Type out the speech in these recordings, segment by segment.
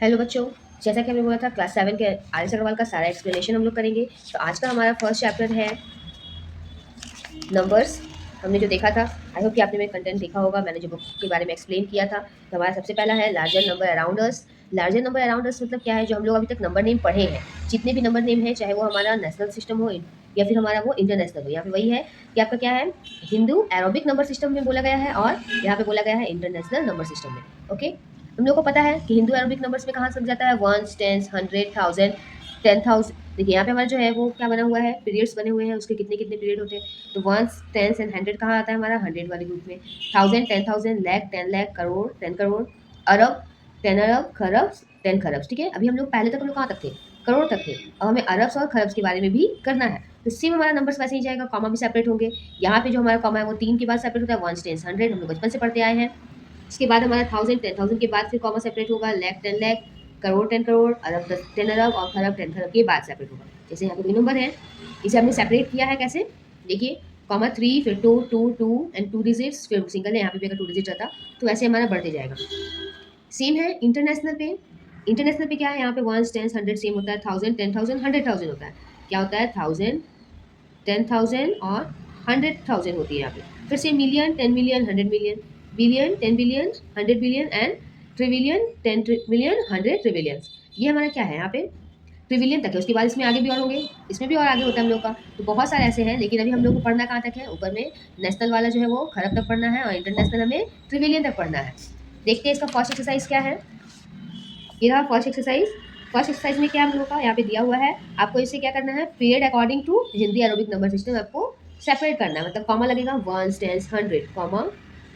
Hello बच्चों, जैसा कि हमने बोला था क्लास 7 के आर्यस अग्रवाल का सारा एक्सप्लेनेशन हम लोग करेंगे। तो आज का हमारा फर्स्ट चैप्टर है नंबर्स। हमने जो देखा था, आई होप कि आपने मेरा कंटेंट देखा होगा, मैंने जो बुक के बारे में एक्सप्लेन किया था। तो हमारा सबसे पहला है larger number around us. Larger number around us मतलब क्या है, जो हम लोग अभी तक नंबर नेम पढ़े हैं, जितने भी नंबर नेम हैं, चाहे वो हमारा नेशनल सिस्टम हो या फिर हमारा वो इंटरनेशनल हो। यहाँ पे वही है कि आपका क्या है, हिंदू एरोबिक नंबर सिस्टम में बोला गया है और यहाँ पे बोला गया है इंटरनेशनल नंबर सिस्टम में। ओके, हम लोग को पता है कि हिंदू एरोबिक नंबर्स में कहाँ से जाता है, वंस, टेंस, 100, 1000, 10,000। देखिए यहाँ पे हमारा जो है वो क्या बना हुआ है, पीरियड्स बने हुए हैं, उसके कितने कितने पीरियड होते हैं। तो वंस, टेंस एंड 100 कहाँ आता है हमारा, 100 वाले ग्रुप में। 1000, 10,000, लाख, 10 लाख, करोड़, 10 करोड़, अरब, 10 अरब, खरब, 10 खरब। ठीक है, अभी हम लोग पहले तक हम लोग कहाँ तक थे, करोड़ तक थे। अब हमें अरब्स और खरब्स के बारे में भी करना है। तो सेम हमारा नंबर्स वैसे ही जाएगा, कॉमा भी सेपरेट होंगे। यहाँ पे जो हमारा कॉमा है वो 3 के बाद सेपरेट होता है, वंस, टेंस, 100 हम लोग बचपन से पढ़ते आए हैं। इसके बाद हमारा 1000, 10,000 के बाद फिर कॉमा सेपरेट होगा, लाख, 10 लाख, करोड़, 10 करोड़, अरब, 10 अरब और खरब, 10 खरब के बाद सेपरेट होगा। जैसे यहाँ पे कोई नंबर है, इसे हमने सेपरेट किया है कैसे, देखिए, कॉमा 3, फिर 2, 2, 2 एंड 2 डिजिट्स, फिर सिंगल है, यहाँ पे भी अगर 2 डिजिट रहता तो ऐसे हमारा बढ़ते जाएगा। सेम है इंटरनेशनल पे। इंटरनेशनल पे क्या है, यहाँ पे वंस, टेंस, 100 सेम होता है, 1000, 10,000, 100,000 होता है। क्या होता है, 1000, 10,000 और 100,000 होती है यहाँ पे। फिर से million, 10 million, 100 million, billion, 10 billion, 100 billion and trillion, 10 million, 100 trillion. ये हमारा क्या है यहाँ पे, ट्रिलियन तक है। उसके बाद इसमें आगे भी और होंगे, इसमें भी और आगे होता है हम लोग का। तो बहुत सारे ऐसे हैं, लेकिन अभी हम लोग को पढ़ना कहाँ तक है, ऊपर में नेशनल वाला जो है वो खरब तक पढ़ना है और इंटरनेशनल हमें ट्रिलियन तक पढ़ना है। देखते हैं इसका फर्स्ट एक्सरसाइज क्या है। ये रहा फर्स्ट एक्सरसाइज। फर्स्ट एक्सरसाइज में क्या हम लोग का यहाँ पे दिया हुआ है, आपको इसे क्या करना है, period according to Hindi Arabic number system आपको सेपरेट करना है। मतलब कॉमा लगेगा, वंस, टेंस, 100, कॉमा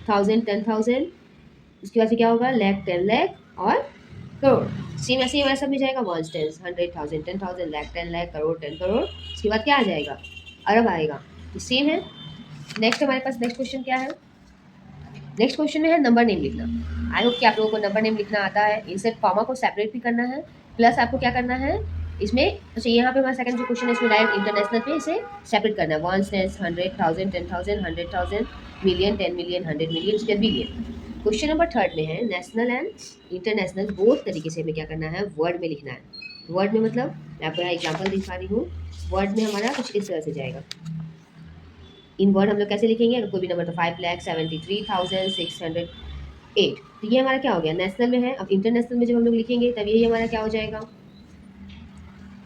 1000, 10,000, उसके बाद से क्या होगा, लाख, 10 लाख और करोड़। सेम ऐसे ही हमारा सब में जाएगा, वंस, टेंस, 100, 1000, 10,000, लाख, 10 लाख, करोड़, 10 करोड़। उसके बाद क्या आ जाएगा, अरब आएगा। तो सेम है। नेक्स्ट हमारे पास नेक्स्ट क्वेश्चन क्या है, नेक्स्ट क्वेश्चन में है नंबर नेम लिखना। आई होप कि आप लोगों को नंबर नेम लिखना आता है। इंसर्ट कॉमा को सेपरेट भी करना है, प्लस आपको क्या करना है इसमें, अच्छा यहाँ पे हमारा सेकंड जो क्वेश्चन है इसमें डायरेक्ट इंटरनेशनल पे इसे सेपरेट करना है, ones, tens, 100, 1000, 10,000, 100,000, million, 10 million, 100 million, उसके बाद बिलियन। क्वेश्चन नंबर थर्ड में है नेशनल एंड इंटरनेशनल बोथ तरीके से हमें क्या करना है, वर्ड में लिखना है। वर्ड में मतलब मैं आपको यहाँ एग्जाम्पल दिखा रही हूँ। वर्ड में हमारा कुछ इस तरह से जाएगा। इन वर्ड हम लोग कैसे लिखेंगे, अगर कोई भी नंबर, तो 5,73,608। तो ये हमारा क्या हो गया, नेशनल में है। अब इंटरनेशनल में जब हम लोग लिखेंगे तब यही हमारा क्या हो जाएगा,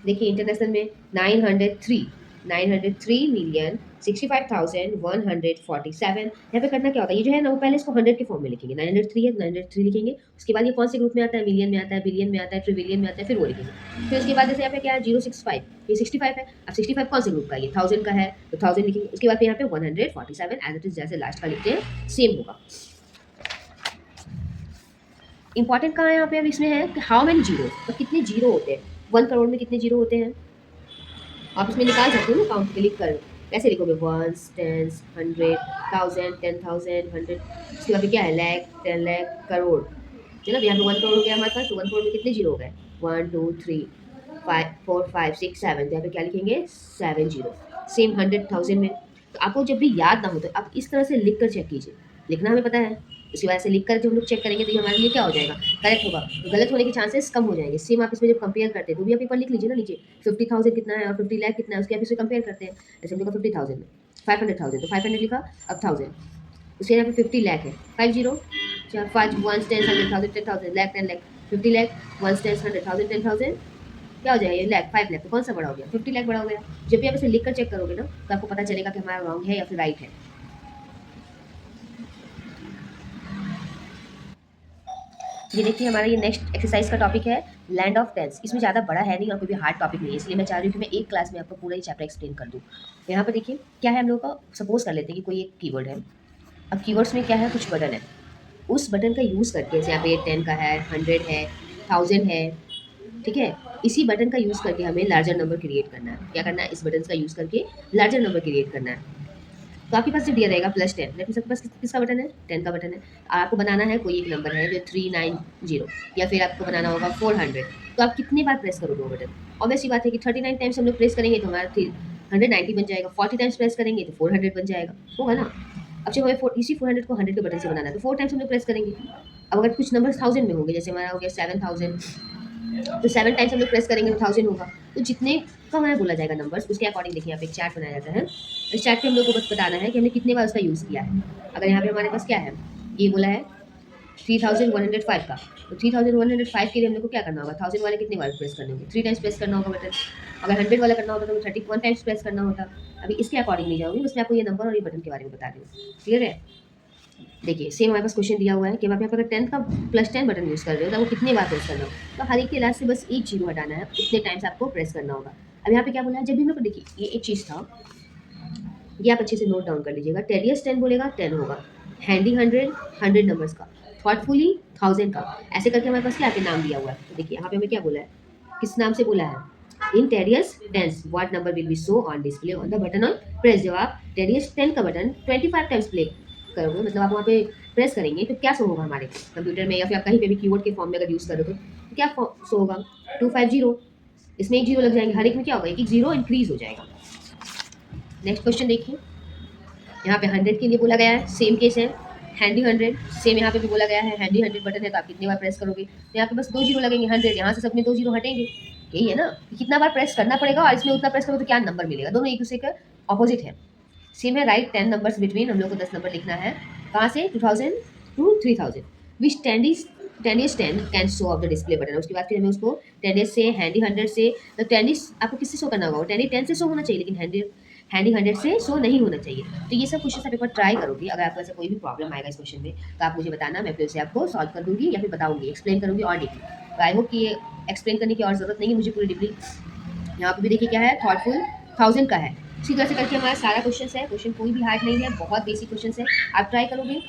देखिए इंटरनेशनल में 903 मिलियन 65,147। यहाँ पे करना क्या होता है, ये जो है ना वो पहले इसको 100 के फॉर्म में लिखेंगे, 903 है, 903 लिखेंगे। उसके बाद ये कौन से ग्रुप में आता है, मिलियन में आता है, बिलियन में आता है, ट्रिलियन में आता है, फिर वो लिखेंगे। फिर उसके बाद जैसे यहाँ पे क्या है, 065, ये 65 है। अब 65 कौन से ग्रुप का है, ये 1000 का है, तो 1000 लिखेंगे। उसके बाद यहाँ पे 147 एज इट इज, जैसे लास्ट का लिखते हैं सेम होगा। इंपॉर्टेंट कहाँ है यहाँ पे, अब इसमें है कि हाउ मेनी जीरो, तो कितने जीरो होते हैं, 1 करोड़ में कितने जीरो होते हैं। आप इसमें निकाल सकते हो ना काउंट के लिख कर, कैसे लिखोगे, वंस, टेंस, 100, 1000, 10,000, 100। उसके बाद क्या है, लाख, 10 लाख, करोड़। चलो यहाँ पे 1 करोड़ हो गया हमारे पास। तो 1 करोड़ में कितने जीरो हो गए, 1 2 3 5 4 5 6 7। यहाँ पे क्या लिखेंगे, 7 जीरो। सेम 100,000 में। तो आपको जब भी याद ना हो तो आप इस तरह से लिख कर चेक कीजिए, लिखना हमें पता है। उसकी वजह से लिख कर जब हम लोग चेक करेंगे तो ये हमारे लिए क्या हो जाएगा, करेक्ट होगा। तो गलत होने के चांसेस कम हो जाएंगे। सेम आप इसमें जब कंपेयर करते हैं तो भी आप एक बार लिख लीजिए ना नीचे, 50,000 कितना है और 50 लाख कितना है, उसके आप इसे कंपेयर करते हैं। जैसे हम लोग 50,000 में 500,000, तो 500 लिखा, अब 1000, उसके यहाँ पे 50 लाख है, 5 जीरो, 5 1 10 100,000 10,000 लाख 10 लाख 50 लाख 1 10 100,000 10,000, क्या हो जाएगा ये, लाख 5 लाख। तो कौन सा बड़ा हो गया, 50 लाख बड़ा हो गया। जब भी आप इसे लिख कर चेक करोगे ना तो आपको पता चलेगा कि हमारा रॉन्ग है या फिर राइट है। ये देखिए हमारा ये नेक्स्ट एक्सरसाइज का टॉपिक है लैंड ऑफ टेंस। इसमें ज़्यादा बड़ा है नहीं और कोई भी हार्ड टॉपिक नहीं है, इसलिए मैं चाह रही हूँ कि मैं एक क्लास में आपको पूरा ही चैप्टर एक्सप्लेन कर दूँ। यहाँ पर देखिए क्या है, हम लोग का सपोज कर लेते हैं कि कोई एक कीवर्ड है। अब कीवर्ड्स में क्या है, कुछ बटन है, उस बटन का यूज़ करके, जैसे यहाँ पे 10 का है, 100 है, 1000 है, ठीक है। इसी बटन का यूज़ करके हमें लार्जर नंबर क्रिएट करना है। क्या करना है, इस बटन का यूज़ करके लार्जर नंबर क्रिएट करना है। तो आपके पास जो दिया रहेगा +10, दैट मीन्स आपके पास किसका बटन है, 10 का बटन है। आपको बनाना है कोई एक नंबर है जो 390 या फिर आपको बनाना होगा 400। तो आप कितनी बार प्रेस करोगे वो बटन, ऑब्वियस सी बात है कि 39 टाइम्स हम लोग प्रेस करेंगे तो हमारा 190 बन जाएगा, 40 टाइम्स प्रेस करेंगे तो 400 बन जाएगा, होगा ना। अब जब हमें इसी 400 को 100 के बटन से बनाना है तो 4 टाइम्स हम लोग प्रेस करेंगे। अब अगर कुछ नंबर 1000 में होंगे, जैसे हमारा हो गया 7000, तो 7 टाइम्स हम लोग प्रेस करेंगे तो 1000 होगा। तो जितने का हमारा बोला जाएगा नंबर्स, उसके अकॉर्डिंग देखिए यहाँ पे एक चार्ट बनाया जाता है। इस चार्ट पे हम लोग को बस बताना है कि हमने कितने बार उसका यूज़ किया है। अगर यहाँ पे हमारे पास क्या है, ये बोला है 3105 का, तो 3105 के लिए हम लोग को क्या करना होगा, 1000 वाले कितने बार प्रेस करने होंगे, 3 टाइम्स प्रेस करना होगा बटन। अगर 100 वाला करना होता तो 31 टाइम्स प्रेस करना होता। अभी इसके अकॉर्डिंग नहीं जाऊँगी, बस मैं आपको ये नंबर और ये बटन के बारे में बता रही हूँ। क्लियर है? देखिए सेम हमारे पास क्वेश्चन दिया हुआ है कि आप यहाँ पर अगर 10 का +10 बटन यूज़ कर रहे हो तो आपको कितने बार प्रेस करना होगा। तो हर एक के लास्ट से बस एक जीरो हटाना है, उतने टाइम्स आपको प्रेस करना होगा। अब यहाँ पे क्या बोला है, जब भी हम लोग को देखिए ये एक चीज़ था, ये आप अच्छे से नोट डाउन कर लीजिएगा। टेडियस 10 बोलेगा 10 होगा, हैंडी 100 नंबर्स का, थॉटफुली 1000 का, ऐसे करके हमारे पास क्या आपके नाम दिया हुआ है। तो देखिए यहाँ पे हमें क्या बोला है, किस नाम से बोला है, in tedious 10 what number will be show on display on the button on press. जब आप टेडियस 10 का बटन 25 टाइम्स प्ले करोगे, मतलब आप वहाँ पे प्रेस करेंगे तो क्या शो होगा हमारे कंप्यूटर में, या फिर आप कहीं पे भी कीबोर्ड के फॉर्म में अगर यूज़ करोगे तो क्या शो होगा, 250। इसमें एक जीरो लग जाएंगे, हर एक में क्या होगा, एक एक जीरो इंक्रीज हो जाएगा। नेक्स्ट क्वेश्चन देखिए, यहाँ पे 100 के लिए बोला गया है, सेम केस है, हैंडी 100 सेम यहाँ पे भी बोला गया है, हैंडी 100 बटन है तो आप कितनी बार प्रेस करोगे, तो यहाँ पे बस 2 जीरो लगेंगे, 100 यहाँ से सब में 2 जीरो हटेंगे। यही है ना कि कितना बार प्रेस करना पड़ेगा और इसमें उतना प्रेस करोगे तो क्या नंबर मिलेगा, दोनों एक दूसरे का ऑपोजिट है। सेम है, राइट 10 नंबर्स बिटवीन, हम लोग को 10 नंबर लिखना है, कहाँ से, 2000 टू 3000, विच टेनियस 10 can show of the display button. उसके बाद फिर हमें उसको टेनियस से, हैंडी 100 से, तो टेनियस आपको किससे शो करना होगा, टेनियस 10 से शो होना चाहिए, लेकिन हैंडी 100 से शो नहीं होना चाहिए। तो ये सब क्वेश्चन आप एक बार ट्राई करोगे, अगर आपको ऐसा कोई भी प्रॉब्लम आएगा इस क्वेश्चन में तो आप मुझे बताना, मैं फिर से आपको सॉल्व कर दूंगी या फिर बताऊंगी, एक्सप्लेन करूंगी और डीपली। तो आई होप कि ये एक्सप्लेन करने की और ज़रूरत नहीं है मुझे पूरी डीपली। यहाँ पर भी देखिए क्या है, थॉटफुल 1000 का है। इसी तरह से करके हमारा सारा क्वेश्चन है, क्वेश्चन कोई भी हार्ड नहीं है, बहुत बेसिक क्वेश्चन है, आप ट्राई करोगे।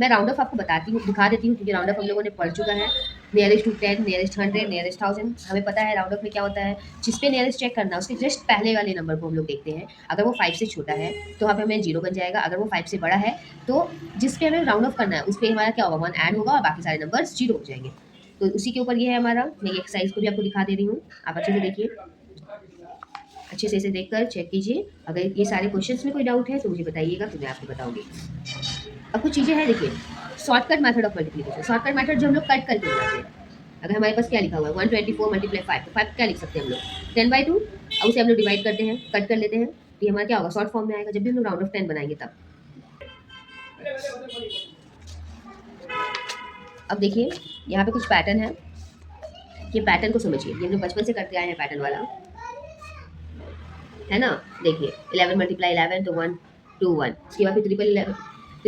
मैं राउंड ऑफ आपको बताती हूँ, दिखा देती हूँ, क्योंकि राउंड ऑफ हम लोगों ने पढ़ चुका है। नियरेस्ट टू 10, नियरेस्ट 100, नियरेस्ट 1000, हमें पता है राउंड ऑफ में क्या होता है, जिस पे नियरेस्ट चेक करना है उसके जस्ट पहले वाले नंबर को हम लोग देखते हैं। अगर वो 5 से छोटा है तो वहाँ पे हमें जीरो बन जाएगा, अगर वो 5 से बड़ा है तो जिस पे हमें राउंड ऑफ करना है उस पर हमारा क्या होगा, 1 ऐड होगा और बाकी सारे नंबर जीरो हो जाएंगे। तो उसी के ऊपर ये है हमारा, मैं ये एक्सरसाइज को भी आपको दिखा दे रही हूँ, आप अच्छे से देखिए, अच्छे से इसे देखकर चेक कीजिए। अगर ये सारे क्वेश्चंस में कोई डाउट है तो मुझे बताइएगा, तो मैं आपको बताऊंगी। अब कुछ चीज़ें हैं, देखिए shortcut method of multiplication, shortcut method जो हम लोग कट करके बनाते हैं। अगर हमारे पास क्या लिखा हुआ है 124 मल्टीप्लाई 5, तो 5 क्या लिख सकते हैं हम लोग 10/2, अब उसे हम लोग डिवाइड करते हैं, कट कर लेते हैं, तो ये हमारा क्या होगा, शॉर्ट फॉर्म में आएगा जब भी हम लोग राउंड ऑफ 10 बनाएंगे तब। अब देखिए यहाँ पे कुछ पैटर्न है, ये पैटर्न को समझिए, ये हम लोग बचपन से करते आए हैं पैटर्न वाला, है ना। देखिए 11 मल्टीप्लाई 11 तो 1 2 1, उसके बाद फिर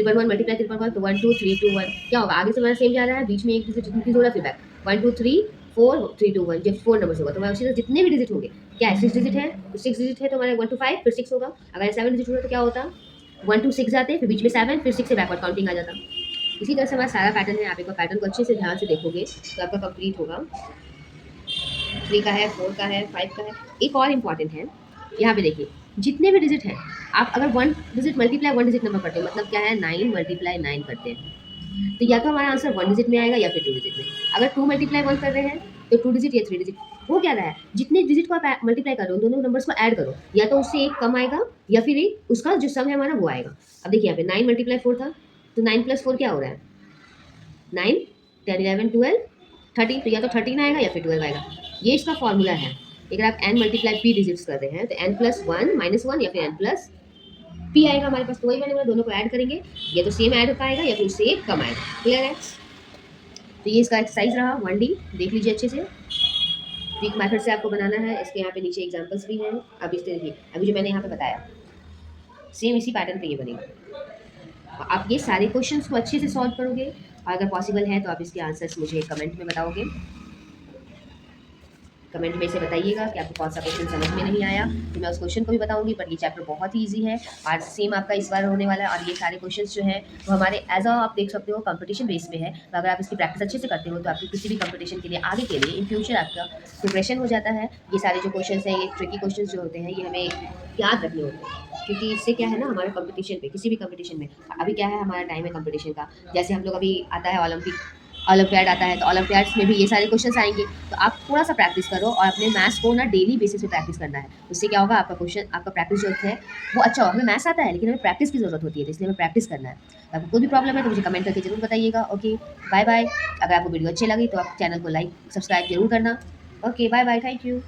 1 मल्टीप्लाई 1 तो 1 2 3 2 1, क्या होगा, आगे से हमारा सेम जा रहा है, बीच में एक डिजिट इंक्रीज हो रहा है, फिर बैक 1 2 3 4 3 2 1, जब 4 नंबर्स होगा तो हमारे उसी तरह जितने भी डिजिट होंगे, क्या है 6 डिजिट है तो 6 डिजिट है तो हमारे 1 to 5 फिर 6 होगा। अगर 7 डिजिट होगा तो क्या होता, 1 to 6 जाते, फिर बीच में 7, फिर 6 से बैकवर्ड काउंटिंग आ जाता। इसी तरह से हमारा सारा पैटर्न है, आप एक बार पैटर्न को अच्छे से ध्यान से देखोगे तो आपका कंप्लीट होगा। 3 का है, 4 का है, 5 का है। एक और इम्पॉर्टेंट है, यहाँ पे देखिए जितने भी डिजिट हैं, आप अगर 1 डिजिट मल्टीप्लाई 1 डिजिट नंबर करते हो, मतलब क्या है 9 मल्टीप्लाई 9 करते हैं, तो या तो हमारा आंसर 1 डिजिट में आएगा या फिर 2 डिजिट में। अगर 2 मल्टीप्लाई 1 कर रहे हैं तो 2 डिजिट या 3 डिजिट, हो क्या रहा है, जितने डिजिट को आप मल्टीप्लाई कर रहे हो दोनों नंबर्स को ऐड करो, या तो उससे एक कम आएगा या फिर एक उसका जो सम है हमारा वो आएगा। अब देखिए यहाँ पे 9 मल्टीप्लाई 4 था, तो 9 + 4 क्या हो रहा है, 9 10 11 12 13, तो या तो 13 आएगा या फिर 12 आएगा। ये इसका फॉर्मूला है, अगर आप n मल्टीप्लाई p डिजिट्स कर रहे हैं तो n + 1 - 1 या फिर n + p आएगा हमारे पास। तो वही मैंने बोला, दोनों को ऐड करेंगे, या तो सेम ऐड हो पाएगा या फिर उससे एक कम आएगा। क्लियर है? तो ये इसका एक्सरसाइज रहा 1D, देख लीजिए अच्छे से, ट्रिक मेथड से आपको बनाना है। इसके यहाँ पे नीचे एग्जांपल्स भी हैं, अब इस देखिए, अभी जो मैंने यहाँ पे बताया सेम इसी पैटर्न पे ये बनेगा। आप ये सारे क्वेश्चंस को अच्छे से सॉल्व करोगे, और अगर पॉसिबल है तो आप इसके आंसर्स मुझे कमेंट में बताओगे। कमेंट में इसे बताइएगा कि आपको कौन सा क्वेश्चन समझ में नहीं आया, तो मैं उस क्वेश्चन को भी बताऊंगी। पर ये चैप्टर बहुत ही ईजी है और सेम आपका इस बार होने वाला है, और ये सारे क्वेश्चंस जो हैं वो हमारे एज अ आप देख सकते हो कंपटीशन बेस पे है। तो अगर आप इसकी प्रैक्टिस अच्छे से करते हो तो आपकी किसी भी कंपटीशन के लिए आगे के लिए इन फ्यूचर आपका प्रिपरेशन हो जाता है। ये सारे जो क्वेश्चन हैं, ये ट्रिकी क्वेश्चन जो होते हैं, ये हमें याद रखने होते हैं, क्योंकि इससे क्या है ना, हमारे कंपटीशन पे, किसी भी कंपटीशन में, अभी क्या है हमारा टाइम है कंपटीशन का, जैसे हम लोग अभी आता है ओलंपिक, ओलंपियाड आता है तो ओलंपियाड्स में भी ये सारे क्वेश्चंस आएंगे। तो आप थोड़ा सा प्रैक्टिस करो और अपने मैथ्स को ना डेली बेसिस पे प्रैक्टिस करना है। उससे क्या होगा, आपका प्रैक्टिस जो है वो अच्छा होगा। हमें मैथ्स आता है लेकिन हमें प्रैक्टिस की ज़रूरत होती है, तो इसलिए हमें प्रैक्टिस करना है। तो आपको कोई भी प्रॉब्लम है तो मुझे कमेंट करके ज़रूर बताइएगा। Okay, bye bye. अगर आपको वीडियो अच्छी लगी तो आप चैनल को लाइक सब्सक्राइब जरूर करना। Okay, bye bye, thank you.